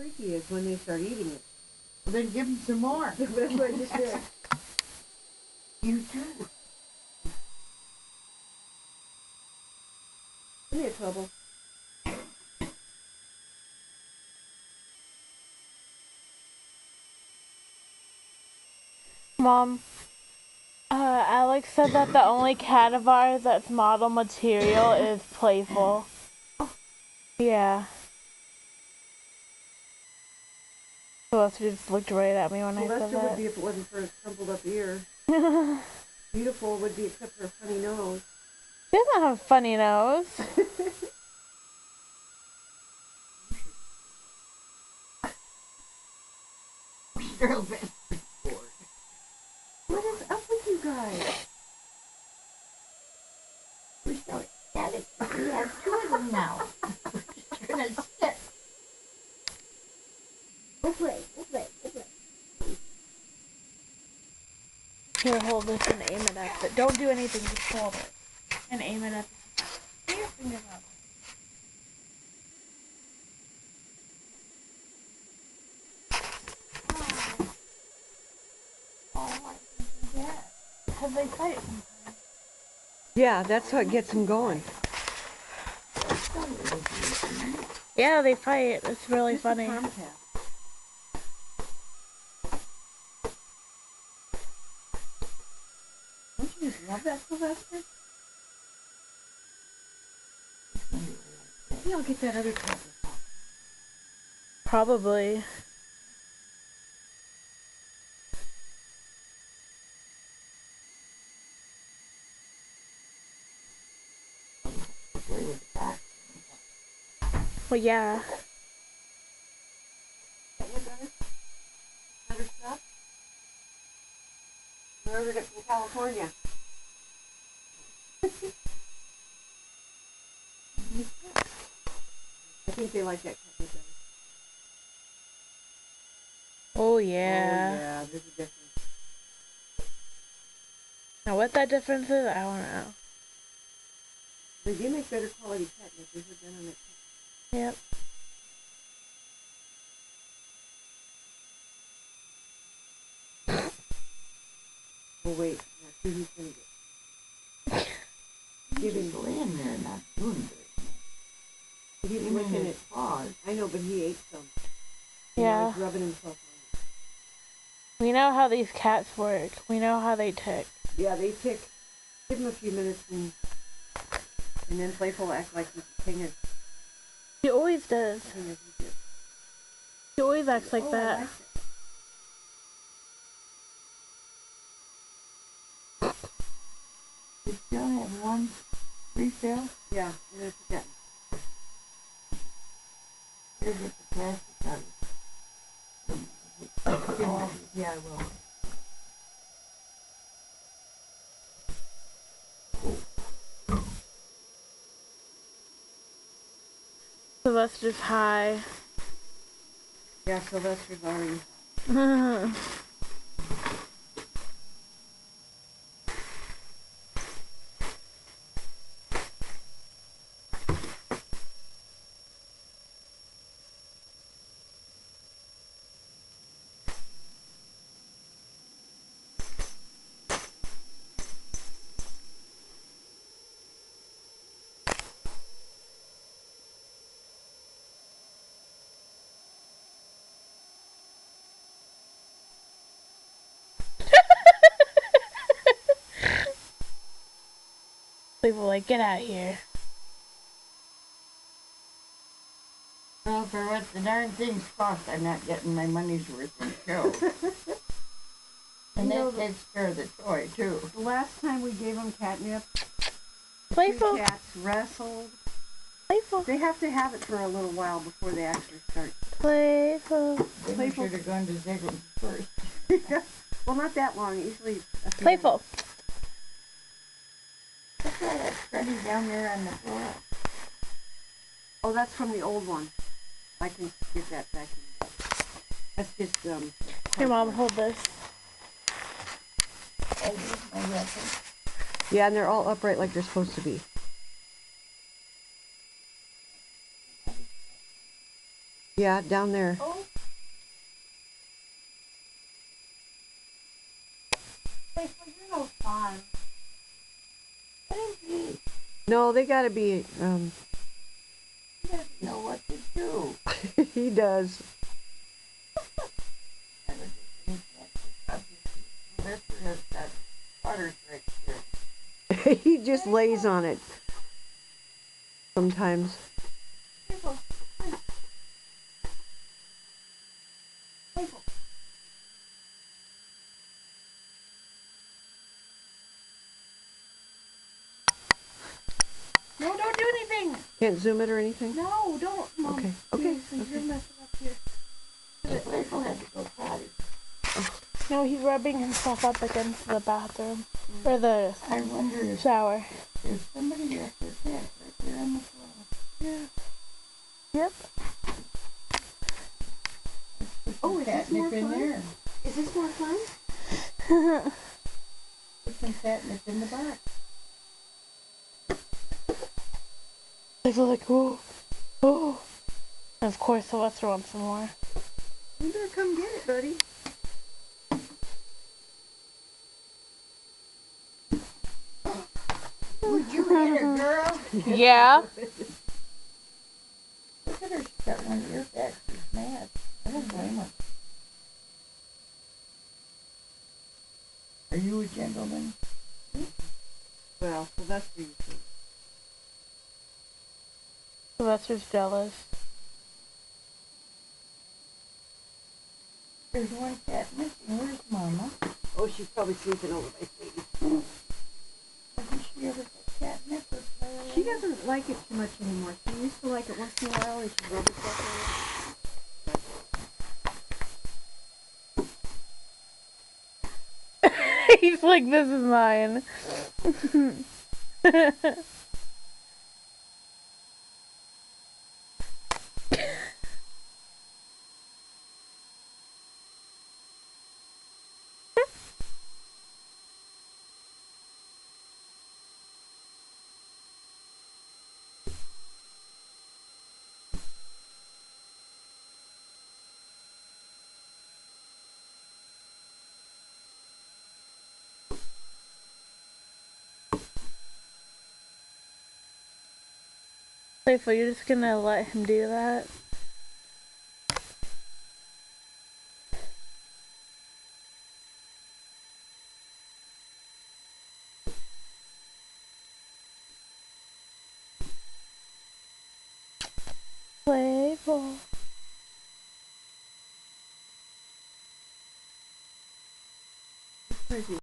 freaky is when they start eating it. Well, then give them some more. That's what I just did. You too. Give me a trouble. Mom, Alex said that the only cat of ours that's model material is Playful. Yeah. Sylvester just looked right at me when I said Sylvester that. would be if it wasn't for his crumpled up ear. Beautiful would be except for a funny nose. He doesn't have a funny nose. What is up with you guys? We're so ecstatic. We have two of them now. We're gonna sit. Go play. Here, hold this and aim it at it. Don't do anything, just hold it. And aim it at the... Get your fingers out. Because they fight sometimes. Yeah, that's what gets them going. Yeah, they fight. It's really funny. Don't you just love that, Sylvester? Maybe I'll get that other cat. Probably. Well, yeah. Better stuff? I ordered it from California. I think they like that cat better. Oh, Oh, yeah. yeah, there's a difference. Now, what that difference is, I don't know. They do make better quality catnip. There's a done on it. Yep. Oh, wait. Now, see who's going to get. Give him laying there and not doing good. He's looking at his paws. I know, but he ate some. Yeah. He's rubbing himself on it. We know how these cats work. We know how they tick. Yeah, they tick. Give him a few minutes and then Playful will act like he's the king of... He always does. He always acts like that. I like it. You still have one refill? Yeah, I'm going to put that. Here, get the plastic out. Oh, yeah, I will. Sylvester's high. Yeah, Sylvester's already... People like, get out of here. Well, for what the darn things cost, I'm not getting my money's worth in show. And that takes care of the toy, too. The last time we gave them catnip, Playful. the cats wrestled. Playful. They have to have it for a little while before they actually start. Playful. They should have gone to Ziggles first. Well, not that long. Usually. Playful. Look at that Freddy down there on the floor. Oh, that's from the old one. I can get that back in. That's just Here, Mom, hold this. Yeah, and they're all upright like they're supposed to be. Yeah, down there. Oh. Playful, you're no fun. No, they gotta be, He doesn't know what to do. he does. I was just thinking that Sylvester has got butters right there. He just lays on it sometimes. Playful. Playful. No, don't do anything. Can't zoom it or anything? No, don't, Mom. Okay, okay, Seriously, okay. you're messing up here. Playful had to go potty. No, he's rubbing himself up against the bathroom. Or the I wonder if shower. somebody left their cat right there on the floor. Yeah. Yep. Oh, is this more Catnip in fun? there. Is this more fun? Put some catnip in the box. They go like, oh, oh. And of course, Sylvester wants some more. You better come get it, buddy. Would you hit a girl? Yeah. Look at her, she's got one ear back. She's mad. I don't blame her. Are you a gentleman? Well, Sylvester, you see. Sylvester's jealous. There's one cat missing. Where's Mama? Oh, she's probably sleeping over by Sadie. Hasn't she ever got catnip or play around? She doesn't like it too much anymore. She used to like it once in a while and she'd rub herself on it. He's like, this is mine. Playful, you're just gonna let him do that? Playful. Crazy.